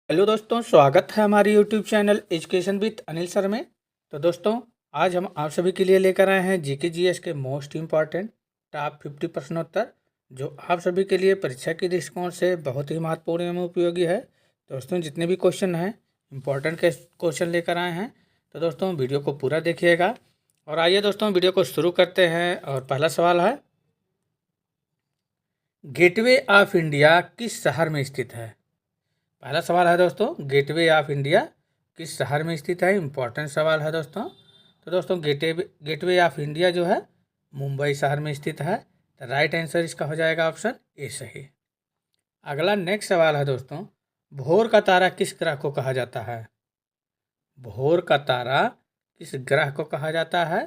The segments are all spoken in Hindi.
हेलो दोस्तों, स्वागत है हमारे YouTube channel education with Anil sir में। तो दोस्तों, आज हम आप सभी के लिए लेकर आए हैं जीके जीएस के मोस्ट इम्पॉर्टेंट टॉप 50 प्रश्नोत्तर, जो आप सभी के लिए परीक्षा के दृष्टिकोण से बहुत ही महत्वपूर्ण एवं उपयोगी है। दोस्तों, जितने भी क्वेश्चन हैं इम्पॉर्टेंट के क्वेश्चन लेकर आए हैं। तो दोस्तों, वीडियो को पूरा देखिएगा। और आइए दोस्तों, वीडियो को शुरू करते हैं। और पहला सवाल है, गेटवे ऑफ इंडिया किस शहर में स्थित है? पहला सवाल है दोस्तों, गेटवे ऑफ इंडिया किस शहर में स्थित है? इम्पोर्टेंट सवाल है दोस्तों। तो दोस्तों, गेटवे ऑफ इंडिया जो है मुंबई शहर में स्थित है। तो राइट आंसर इसका हो जाएगा ऑप्शन ए सही। अगला नेक्स्ट सवाल है दोस्तों, भोर का तारा किस ग्रह को कहा जाता है? भोर का तारा किस ग्रह को कहा जाता है?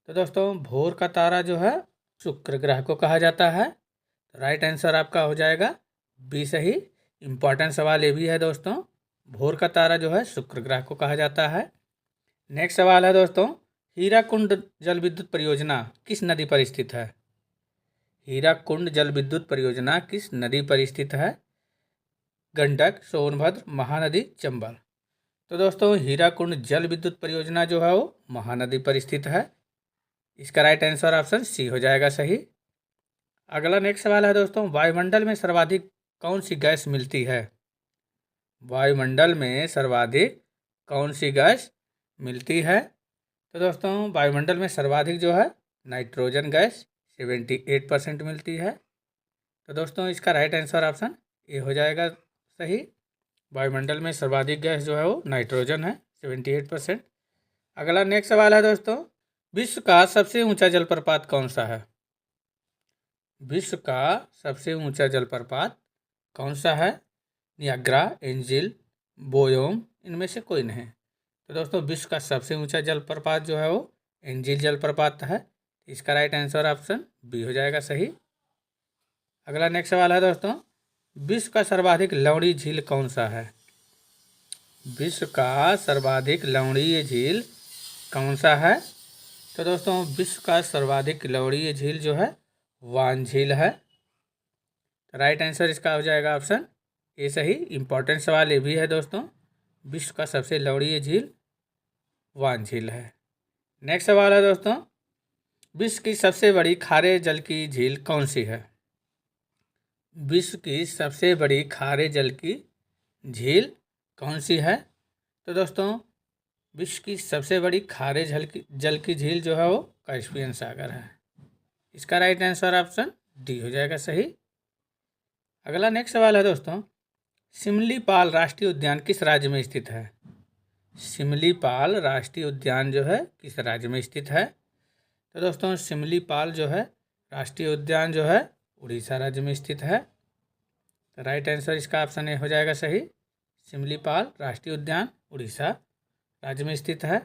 तो दोस्तों, भोर का तारा जो है शुक्र ग्रह को कहा जाता है। तो राइट आंसर आपका हो जाएगा बी सही। इम्पॉर्टेंट सवाल ये भी है दोस्तों, भोर का तारा जो है शुक्र ग्रह को कहा जाता है। नेक्स्ट सवाल है दोस्तों, हीराकुंड जल विद्युत परियोजना किस नदी पर स्थित है? हीराकुंड जल विद्युत परियोजना किस नदी पर स्थित है? गंडक, सोनभद्र, महानदी, चंबल। तो दोस्तों, हीराकुंड जल विद्युत परियोजना जो है वो महानदी पर स्थित है। इसका राइट आंसर ऑप्शन सी हो जाएगा सही। अगला नेक्स्ट सवाल है दोस्तों, वायुमंडल में सर्वाधिक कौन सी गैस मिलती है? वायुमंडल में सर्वाधिक कौन सी गैस मिलती है? तो दोस्तों, वायुमंडल में सर्वाधिक जो है नाइट्रोजन गैस 78% मिलती है। तो दोस्तों, इसका राइट आंसर ऑप्शन ए हो जाएगा सही। वायुमंडल में सर्वाधिक गैस जो है वो नाइट्रोजन है 78%। अगला नेक्स्ट सवाल है दोस्तों, विश्व का सबसे ऊंचा जलप्रपात कौन सा है? विश्व का सबसे ऊंचा जलप्रपात कौन सा है? नियाग्रा, एंजिल, बोयोम, इनमें से कोई नहीं। तो दोस्तों, विश्व का सबसे ऊंचा जलप्रपात जो है वो एंजिल जलप्रपात है। इसका राइट आंसर ऑप्शन बी हो जाएगा सही। अगला नेक्स्ट सवाल है दोस्तों, विश्व का सर्वाधिक लवणीय झील कौन सा है? विश्व का सर्वाधिक लवणीय झील कौन सा है? तो दोस्तों, विश्व का सर्वाधिक लवणीय झील जो है वान झील है। राइट आंसर इसका हो जाएगा ऑप्शन ए सही। इम्पॉर्टेंट सवाल ये भी है दोस्तों, विश्व का सबसे लवणीय झील वान झील है। नेक्स्ट सवाल है दोस्तों, विश्व की सबसे बड़ी खारे जल की झील कौन सी है? विश्व की सबसे बड़ी खारे जल की झील कौन सी है? तो दोस्तों, विश्व की सबसे बड़ी खारे जल की झील जो है वो कैस्पियन सागर है। इसका राइट आंसर ऑप्शन डी हो जाएगा सही। अगला नेक्स्ट सवाल है दोस्तों, सिमलीपाल राष्ट्रीय उद्यान किस राज्य में स्थित है? सिमलीपाल राष्ट्रीय उद्यान जो है किस राज्य में स्थित है? तो दोस्तों, सिमलीपाल जो है राष्ट्रीय उद्यान जो है उड़ीसा राज्य में स्थित है। तो राइट आंसर इसका ऑप्शन ए हो जाएगा सही। सिमलीपाल राष्ट्रीय उद्यान उड़ीसा राज्य में स्थित है।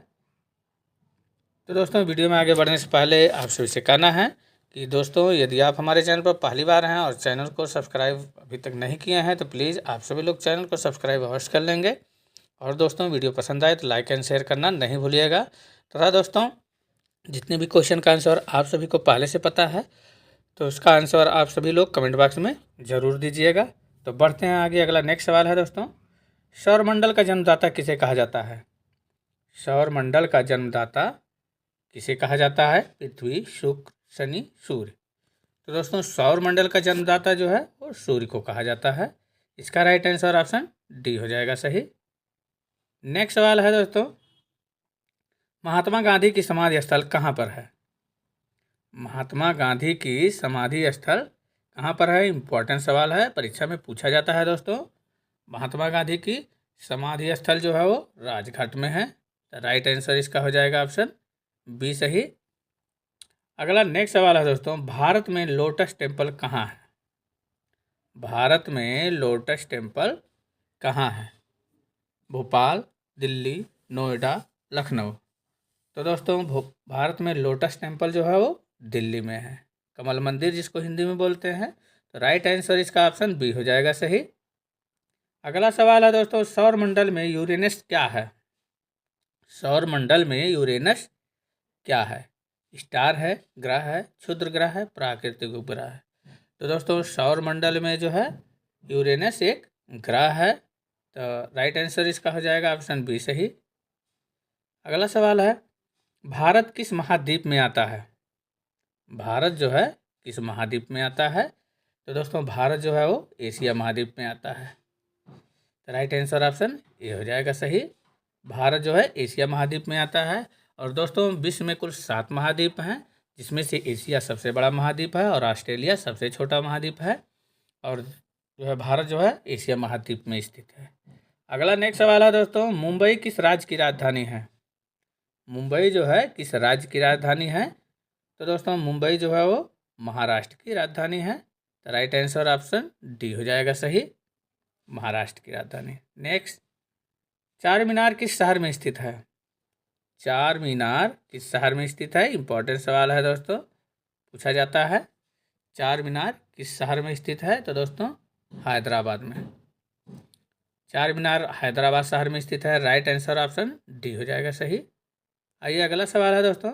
तो दोस्तों, वीडियो में आगे बढ़ने से पहले आप सभी से कहना है कि दोस्तों, यदि आप हमारे चैनल पर पहली बार हैं और चैनल को सब्सक्राइब अभी तक नहीं किए हैं तो प्लीज़ आप सभी लोग चैनल को सब्सक्राइब अवश्य कर लेंगे। और दोस्तों, वीडियो पसंद आए तो लाइक एंड शेयर करना नहीं भूलिएगा। तथा दोस्तों, जितने भी क्वेश्चन का आंसर आप सभी को पहले से पता है तो उसका आंसर आप सभी लोग कमेंट बॉक्स में ज़रूर दीजिएगा। तो बढ़ते हैं आगे। अगला नेक्स्ट सवाल है दोस्तों, सौरमंडल का जन्मदाता किसे कहा जाता है? सौरमंडल का जन्मदाता किसे कहा जाता है? पृथ्वी, शुक्र, शनि, सूर्य। तो दोस्तों, सौरमंडल का जन्मदाता जो है वो सूर्य को कहा जाता है। इसका राइट आंसर ऑप्शन डी हो जाएगा सही। नेक्स्ट सवाल है दोस्तों, महात्मा गांधी की समाधि स्थल कहाँ पर है? महात्मा गांधी की समाधि स्थल कहाँ पर है? इम्पोर्टेंट सवाल है, परीक्षा में पूछा जाता है दोस्तों। महात्मा गांधी की समाधि स्थल जो है वो राजघाट में है। तो राइट आंसर इसका हो जाएगा ऑप्शन बी सही। अगला नेक्स्ट सवाल है दोस्तों, भारत में लोटस टेम्पल कहाँ है? भारत में लोटस टेम्पल कहाँ है? भोपाल, दिल्ली, नोएडा, लखनऊ। तो दोस्तों, भारत में लोटस टेम्पल जो है वो दिल्ली में है, कमल मंदिर जिसको हिंदी में बोलते हैं। तो राइट आंसर इसका ऑप्शन बी हो जाएगा सही। अगला सवाल है दोस्तों, सौरमंडल में यूरेनस क्या है? सौरमंडल में यूरेनस क्या है? स्टार है, ग्रह है, क्षुद्र ग्रह है, प्राकृतिक उपग्रह है। तो दोस्तों, सौरमंडल में जो है यूरेनस एक ग्रह है। तो राइट आंसर इसका हो जाएगा ऑप्शन बी सही। अगला सवाल है, भारत किस महाद्वीप में आता है? भारत जो है किस महाद्वीप में आता है? तो दोस्तों भारत जो है वो एशिया महाद्वीप में आता है। तो राइट आंसर ऑप्शन ए हो जाएगा सही। भारत जो है एशिया महाद्वीप में आता है। और दोस्तों विश्व में कुल 7 महाद्वीप हैं, जिसमें से एशिया सबसे बड़ा महाद्वीप है और ऑस्ट्रेलिया सबसे छोटा महाद्वीप है। और जो है भारत जो है एशिया महाद्वीप में स्थित है। अगला नेक्स्ट सवाल है दोस्तों, मुंबई किस राज्य की राजधानी है? मुंबई जो है किस राज्य की राजधानी है? तो दोस्तों मुंबई जो है वो महाराष्ट्र की राजधानी है। तो राइट आंसर ऑप्शन डी हो जाएगा सही, महाराष्ट्र की राजधानी। नेक्स्ट, चार मीनार किस शहर में स्थित है? चार मीनार किस शहर में स्थित है? इंपॉर्टेंट सवाल है दोस्तों, पूछा जाता है। चार मीनार किस शहर में स्थित है? तो दोस्तों हैदराबाद में। चार मीनार हैदराबाद शहर में स्थित है। राइट आंसर ऑप्शन डी हो जाएगा सही। आइए अगला सवाल है दोस्तों,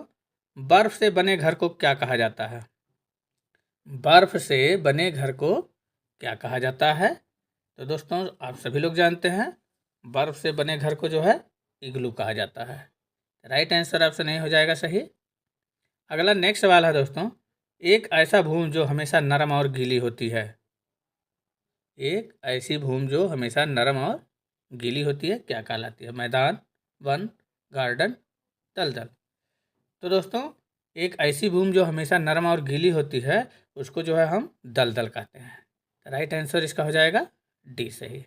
बर्फ से बने घर को क्या कहा जाता है? बर्फ से बने घर को क्या कहा जाता है? तो दोस्तों आप सभी लोग जानते हैं, बर्फ से बने घर को जो है इग्लू कहा जाता है। राइट आंसर ऑप्शन ए हो जाएगा सही। अगला नेक्स्ट सवाल है दोस्तों, एक ऐसा भूमि जो हमेशा नरम और गीली होती है। एक ऐसी भूमि जो हमेशा नरम और गीली होती है क्या कहलाती है? मैदान, वन, गार्डन, दलदल। तो दोस्तों एक ऐसी भूमि जो हमेशा नरम और गीली होती है उसको जो है हम दलदल कहते हैं। राइट आंसर इसका हो जाएगा डी सही।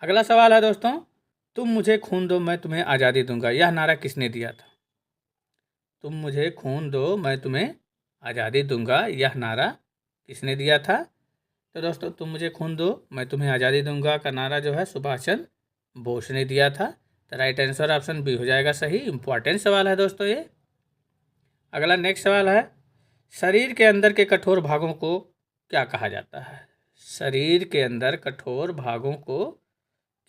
अगला सवाल है दोस्तों, तुम मुझे खून दो मैं तुम्हें आज़ादी दूंगा, यह नारा किसने दिया था? तुम मुझे खून दो मैं तुम्हें आज़ादी दूंगा, यह नारा किसने दिया था? तो दोस्तों तुम मुझे खून दो मैं तुम्हें आज़ादी दूंगा का नारा जो है सुभाष चंद्र बोस ने दिया था। तो राइट आंसर ऑप्शन बी हो जाएगा सही। इंपॉर्टेंट सवाल है दोस्तों ये। अगला नेक्स्ट सवाल है, शरीर के अंदर के कठोर भागों को क्या कहा जाता है? शरीर के अंदर कठोर भागों को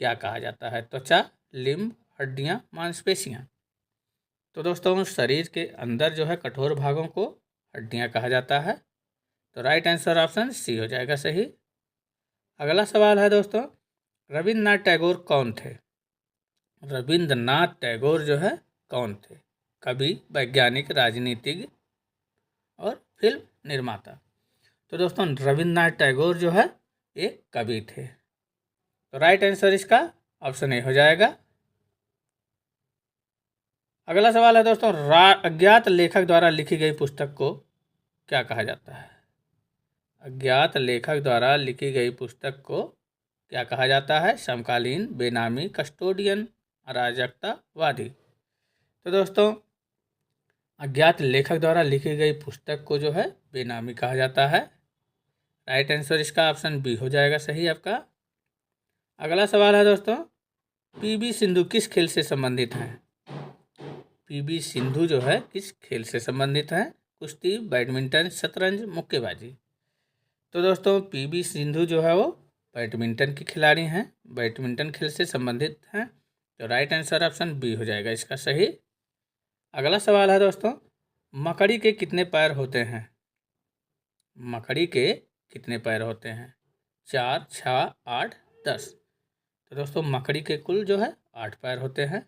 क्या कहा जाता है? त्वचा, लिम्ब, हड्डियां, मांसपेशियां। तो दोस्तों शरीर के अंदर जो है कठोर भागों को हड्डियां कहा जाता है। तो राइट आंसर ऑप्शन सी हो जाएगा सही। अगला सवाल है दोस्तों, रविन्द्रनाथ टैगोर कौन थे? रविन्द्रनाथ टैगोर जो है कौन थे? कवि, वैज्ञानिक, राजनीतिज्ञ और फिल्म निर्माता। तो दोस्तों रविन्द्रनाथ टैगोर जो है एक कवि थे। तो राइट आंसर इसका ऑप्शन ए हो जाएगा। अगला सवाल है दोस्तों, अज्ञात लेखक द्वारा लिखी गई पुस्तक को क्या कहा जाता है? अज्ञात लेखक द्वारा लिखी गई पुस्तक को क्या कहा जाता है? समकालीन, बेनामी, कस्टोडियन, अराजकतावादी। तो दोस्तों अज्ञात लेखक द्वारा लिखी गई पुस्तक को जो है बेनामी कहा जाता है। राइट आंसर इसका ऑप्शन बी हो जाएगा सही आपका। अगला सवाल है दोस्तों, पीवी सिंधु किस खेल से संबंधित हैं? पीवी सिंधु जो है किस खेल से संबंधित हैं? कुश्ती, बैडमिंटन, शतरंज, मुक्केबाजी। तो दोस्तों पीवी सिंधु जो है वो बैडमिंटन की खिलाड़ी हैं, बैडमिंटन खेल से संबंधित हैं। तो राइट आंसर ऑप्शन बी हो जाएगा इसका सही। अगला सवाल है दोस्तों, मकड़ी के कितने पैर होते हैं? मकड़ी के कितने पैर होते हैं? 4, 6, 8, 10। तो दोस्तों मकड़ी के कुल जो है 8 पैर होते हैं।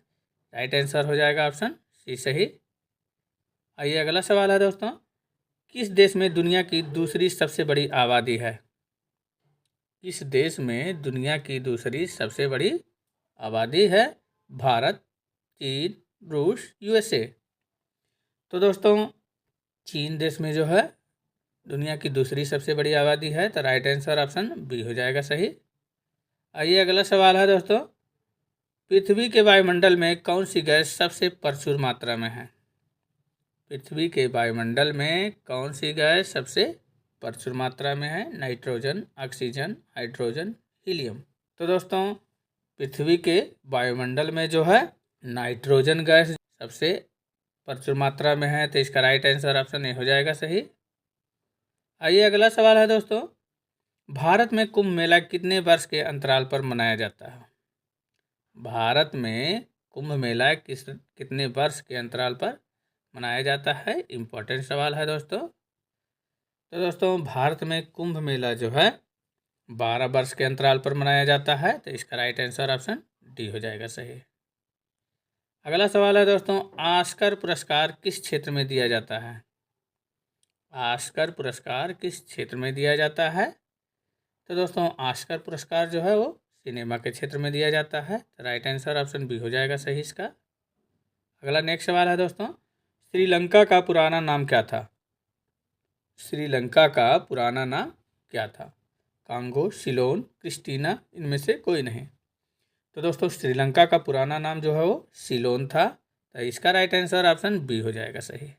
राइट आंसर हो जाएगा ऑप्शन सी सही। आइए अगला सवाल है दोस्तों, किस देश में दुनिया की दूसरी सबसे बड़ी आबादी है? किस देश में दुनिया की दूसरी सबसे बड़ी आबादी है? भारत, चीन, रूस, यूएसए। तो दोस्तों चीन देश में जो है दुनिया की दूसरी सबसे बड़ी आबादी है। तो राइट आंसर ऑप्शन बी हो जाएगा सही। आइए अगला सवाल है दोस्तों, पृथ्वी के वायुमंडल में कौन सी गैस सबसे प्रचुर मात्रा में है? पृथ्वी के वायुमंडल में कौन सी गैस सबसे प्रचुर मात्रा में है? Nitrogen, oxygen, hydrogen, helium. तो दोस्तों पृथ्वी के वायुमंडल में जो है नाइट्रोजन गैस सबसे प्रचुर मात्रा में है। तो इसका राइट आंसर ऑप्शन ए हो जाएगा सही। आइए अगला सवाल है दोस्तों, भारत में कुंभ मेला कितने वर्ष के अंतराल पर मनाया जाता है? भारत में कुंभ मेला कितने वर्ष के अंतराल पर मनाया जाता है? इम्पोर्टेंट सवाल है दोस्तों। तो दोस्तों भारत में कुंभ मेला जो है 12 वर्ष के अंतराल पर मनाया जाता है, तो इसका राइट आंसर ऑप्शन डी हो जाएगा सही। अगला सवाल है दोस्तों, ऑस्कर पुरस्कार किस क्षेत्र में दिया जाता है? ऑस्कर पुरस्कार किस क्षेत्र में दिया जाता है? तो दोस्तों ऑस्कर पुरस्कार जो है वो सिनेमा के क्षेत्र में दिया जाता है, तो राइट आंसर ऑप्शन बी हो जाएगा सही इसका। अगला नेक्स्ट सवाल है दोस्तों, श्रीलंका का पुराना नाम क्या था? श्रीलंका का पुराना नाम क्या था? कांगो, सिलोन, क्रिस्टीना, इनमें से कोई नहीं। तो दोस्तों श्रीलंका का पुराना नाम जो है वो सिलोन था, तो इसका राइट आंसर ऑप्शन बी हो जाएगा सही।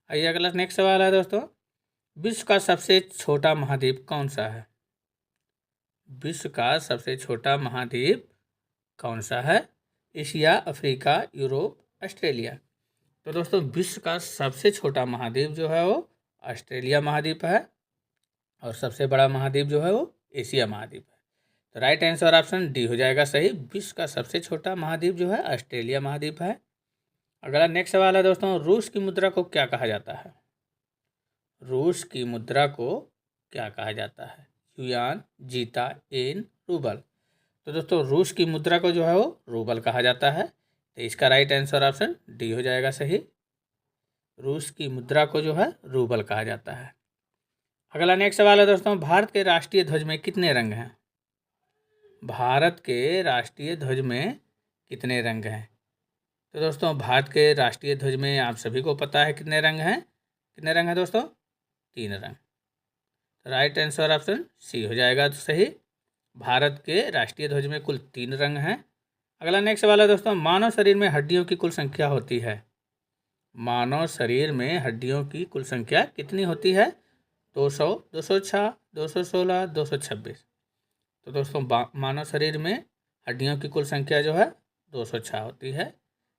आइए अगला नेक्स्ट सवाल है दोस्तों, विश्व का सबसे छोटा महाद्वीप कौन सा है? विश्व का सबसे छोटा महाद्वीप कौन सा है? Asia, Africa, Europe, Australia. तो दोस्तों विश्व का सबसे छोटा महाद्वीप जो है वो ऑस्ट्रेलिया महाद्वीप है, और सबसे बड़ा महाद्वीप जो है वो एशिया महाद्वीप है, तो राइट आंसर ऑप्शन डी हो जाएगा सही। विश्व का सबसे छोटा महाद्वीप जो है ऑस्ट्रेलिया महाद्वीप है। अगला नेक्स्ट सवाल है दोस्तों, रूस की मुद्रा को क्या कहा जाता है? रूस की मुद्रा को क्या कहा जाता है? युआन, जीता, येन, रूबल। तो दोस्तों रूस की मुद्रा को जो है वो रूबल कहा जाता है, तो इसका राइट आंसर ऑप्शन डी हो जाएगा सही। रूस की मुद्रा को जो है रूबल कहा जाता है। अगला नेक्स्ट सवाल है दोस्तों, भारत के राष्ट्रीय ध्वज में कितने रंग हैं? भारत के राष्ट्रीय ध्वज में कितने रंग हैं? तो दोस्तों भारत के राष्ट्रीय ध्वज में आप सभी को पता है कितने रंग हैं। कितने रंग हैं दोस्तों? 3 रंग। तो राइट आंसर ऑप्शन सी हो जाएगा तो सही। भारत के राष्ट्रीय ध्वज में कुल 3 रंग हैं। अगला नेक्स्ट सवाल है दोस्तों, मानव शरीर में हड्डियों की कुल संख्या होती है? मानव शरीर में हड्डियों की कुल संख्या कितनी होती है? 200, 206, 216, 226। तो दोस्तों मानव शरीर में हड्डियों की कुल संख्या जो है 206 होती है।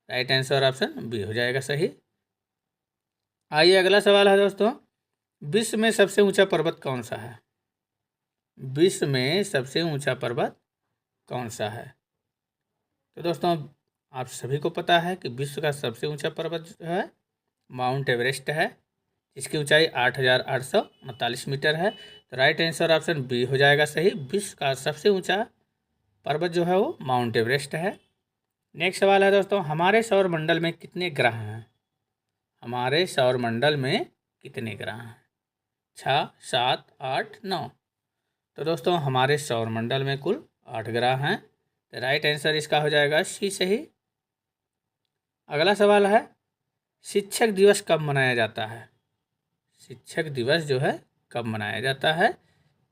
राइट आंसर ऑप्शन बी हो जाएगा सही। आइए अगला सवाल है दोस्तों, विश्व में सबसे ऊंचा पर्वत कौन सा है? विश्व में सबसे ऊंचा पर्वत कौन सा है? तो दोस्तों आप सभी को पता है कि विश्व का सबसे ऊंचा पर्वत जो है माउंट एवरेस्ट है, इसकी ऊंचाई 8,849 मीटर है, तो राइट आंसर ऑप्शन बी हो जाएगा सही। विश्व का सबसे ऊंचा पर्वत जो है वो माउंट एवरेस्ट है। नेक्स्ट सवाल है दोस्तों, हमारे सौरमंडल में कितने ग्रह हैं? हमारे सौरमंडल में कितने ग्रह हैं? 6, 7, 8, 9। तो दोस्तों हमारे सौरमंडल में कुल 8 ग्रह हैं, तो राइट आंसर इसका हो जाएगा सी सही। अगला सवाल है, शिक्षक दिवस कब मनाया जाता है? शिक्षक दिवस जो है कब मनाया जाता है?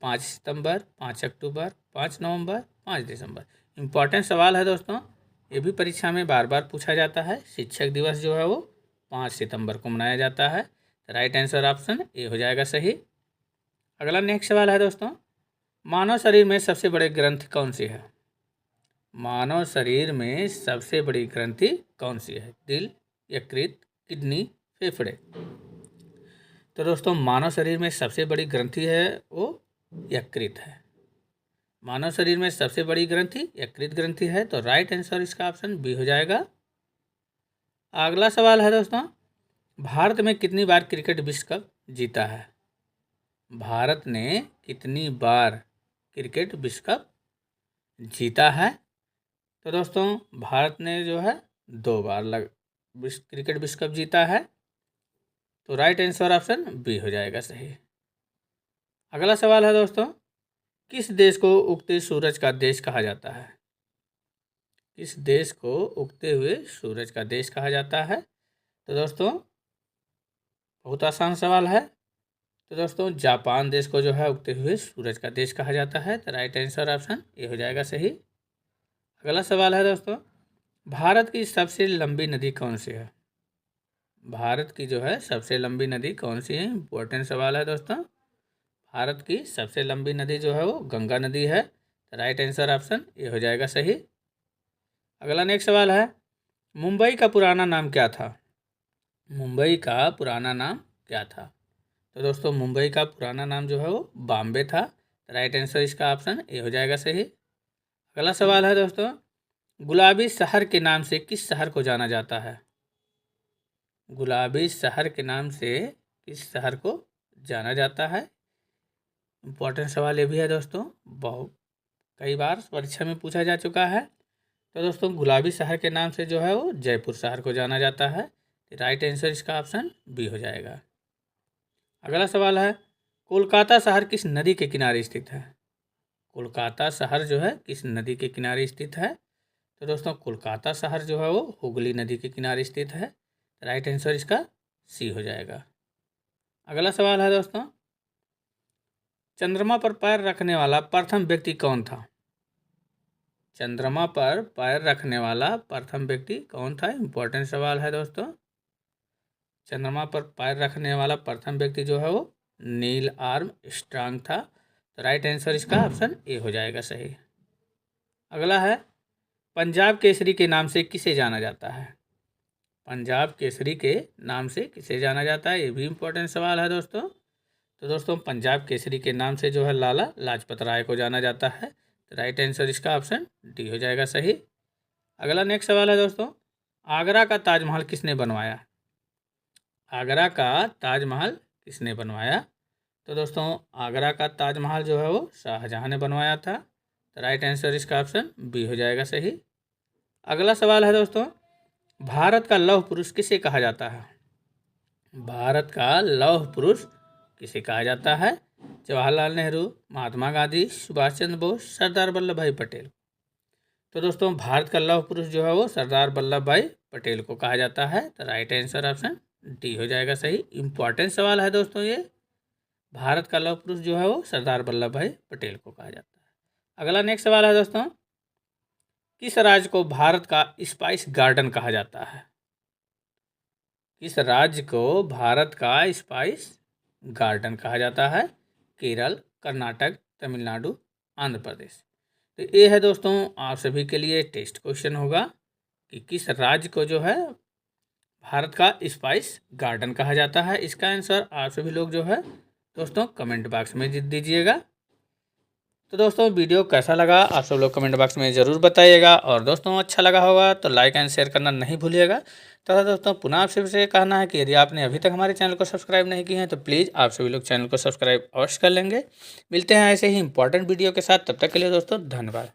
5 सितंबर, 5 अक्टूबर, 5 नवंबर, 5 दिसंबर। इम्पॉर्टेंट सवाल है दोस्तों, ये भी परीक्षा में बार बार पूछा जाता है। शिक्षक दिवस जो है वो 5 सितंबर को मनाया जाता है, तो राइट आंसर ऑप्शन ए हो जाएगा सही। अगला नेक्स्ट सवाल है दोस्तों, मानव शरीर में सबसे बड़े ग्रंथि कौन सी है? मानव शरीर में सबसे बड़ी ग्रंथि कौन सी है? दिल, यकृत, किडनी, फेफड़े। तो दोस्तों मानव शरीर में सबसे बड़ी ग्रंथि है वो यकृत है। मानव शरीर में सबसे बड़ी ग्रंथि यकृत ग्रंथि है, तो राइट आंसर इसका ऑप्शन बी हो जाएगा। अगला सवाल है दोस्तों, भारत में कितनी बार क्रिकेट विश्व कप जीता है? भारत ने कितनी बार क्रिकेट विश्व कप जीता है? तो दोस्तों भारत ने जो है 2 बार क्रिकेट विश्व कप जीता है, तो राइट आंसर ऑप्शन बी हो जाएगा सही। अगला सवाल है दोस्तों, किस देश को उगते सूरज का देश कहा जाता है? किस देश को उगते हुए सूरज का देश कहा जाता है? तो दोस्तों बहुत आसान सवाल है। तो दोस्तों जापान देश को जो है उगते हुए सूरज का देश कहा जाता है, तो राइट आंसर ऑप्शन ए हो जाएगा सही। अगला सवाल है दोस्तों, भारत की सबसे लंबी नदी कौन सी है? भारत की जो है सबसे लंबी नदी कौन सी है? इम्पोर्टेंट सवाल है दोस्तों। भारत की सबसे लंबी नदी जो है वो गंगा नदी है, तो राइट आंसर ऑप्शन ए हो जाएगा सही। अगला नेक्स्ट सवाल है, मुंबई का पुराना नाम क्या था? मुंबई का पुराना नाम क्या था? तो दोस्तों मुंबई का पुराना नाम जो है वो बॉम्बे था, तो राइट आंसर इसका ऑप्शन ए हो जाएगा सही। अगला सवाल है दोस्तों, गुलाबी शहर के नाम से किस शहर को जाना जाता है? गुलाबी शहर के नाम से किस शहर को जाना जाता है? इम्पोर्टेंट सवाल ये भी है दोस्तों, बहुत कई बार परीक्षा में पूछा जा चुका है। तो दोस्तों गुलाबी शहर के नाम से जो है वो जयपुर शहर को जाना जाता है। राइट आंसर इसका ऑप्शन बी हो जाएगा। अगला सवाल है, कोलकाता शहर किस नदी के किनारे स्थित है? कोलकाता शहर जो है किस नदी के किनारे स्थित है? तो दोस्तों कोलकाता शहर जो है वो हुगली नदी के किनारे स्थित है। राइट आंसर इसका सी हो जाएगा। अगला सवाल है दोस्तों, चंद्रमा पर पैर रखने वाला प्रथम व्यक्ति कौन था? चंद्रमा पर पैर रखने वाला प्रथम व्यक्ति कौन था? इंपॉर्टेंट सवाल है दोस्तों। चंद्रमा पर पैर रखने वाला प्रथम व्यक्ति जो है वो नील आर्मस्ट्रांग था। तो राइट आंसर इसका ऑप्शन ए हो जाएगा सही। अगला है, पंजाब केसरी के नाम से किसे जाना जाता है? पंजाब केसरी के नाम से किसे जाना जाता है? ये भी इम्पोर्टेंट सवाल है दोस्तों। तो दोस्तों पंजाब केसरी के नाम से जो है लाला लाजपत राय को जाना जाता है। तो राइट आंसर इसका ऑप्शन डी हो जाएगा सही। अगला नेक्स्ट सवाल है दोस्तों, आगरा का ताजमहल किसने बनवाया? आगरा का ताजमहल किसने बनवाया? तो दोस्तों आगरा का ताजमहल जो है वो शाहजहां ने बनवाया था। तो राइट आंसर इसका ऑप्शन बी हो जाएगा सही। अगला सवाल है दोस्तों, भारत का लौह पुरुष किसे कहा जाता है? भारत का लौह पुरुष किसे कहा जाता है? जवाहरलाल नेहरू, महात्मा गांधी, सुभाष चंद्र बोस, सरदार वल्लभ भाई पटेल। तो दोस्तों भारत का लौह पुरुष जो है वो सरदार वल्लभ भाई पटेल को कहा जाता है। तो राइट आंसर ऑप्शन डी हो जाएगा सही। इंपॉर्टेंट सवाल है दोस्तों ये, भारत का लौह पुरुष जो है वो सरदार वल्लभ भाई पटेल को कहा जाता है। अगला नेक्स्ट सवाल है दोस्तों, किस राज्य को भारत का स्पाइस गार्डन कहा जाता है? किस राज्य को भारत का स्पाइस गार्डन कहा जाता है? केरल, कर्नाटक, तमिलनाडु, आंध्र प्रदेश। तो ये है दोस्तों आप सभी के लिए टेस्ट क्वेश्चन होगा कि किस राज्य को जो है भारत का स्पाइस गार्डन कहा जाता है। इसका आंसर आप सभी लोग जो है दोस्तों कमेंट बॉक्स में दीजिएगा। तो दोस्तों वीडियो कैसा लगा आप सब लोग कमेंट बॉक्स में ज़रूर बताइएगा, और दोस्तों अच्छा लगा होगा तो लाइक एंड शेयर करना नहीं भूलिएगा। तथा दोस्तों पुनः आप सभी से कहना है कि यदि आपने अभी तक हमारे चैनल को सब्सक्राइब नहीं किए हैं तो प्लीज़ आप सभी लोग चैनल को सब्सक्राइब अवश्य कर लेंगे। मिलते हैं ऐसे ही इंपॉर्टेंट वीडियो के साथ, तब तक के लिए दोस्तों धन्यवाद।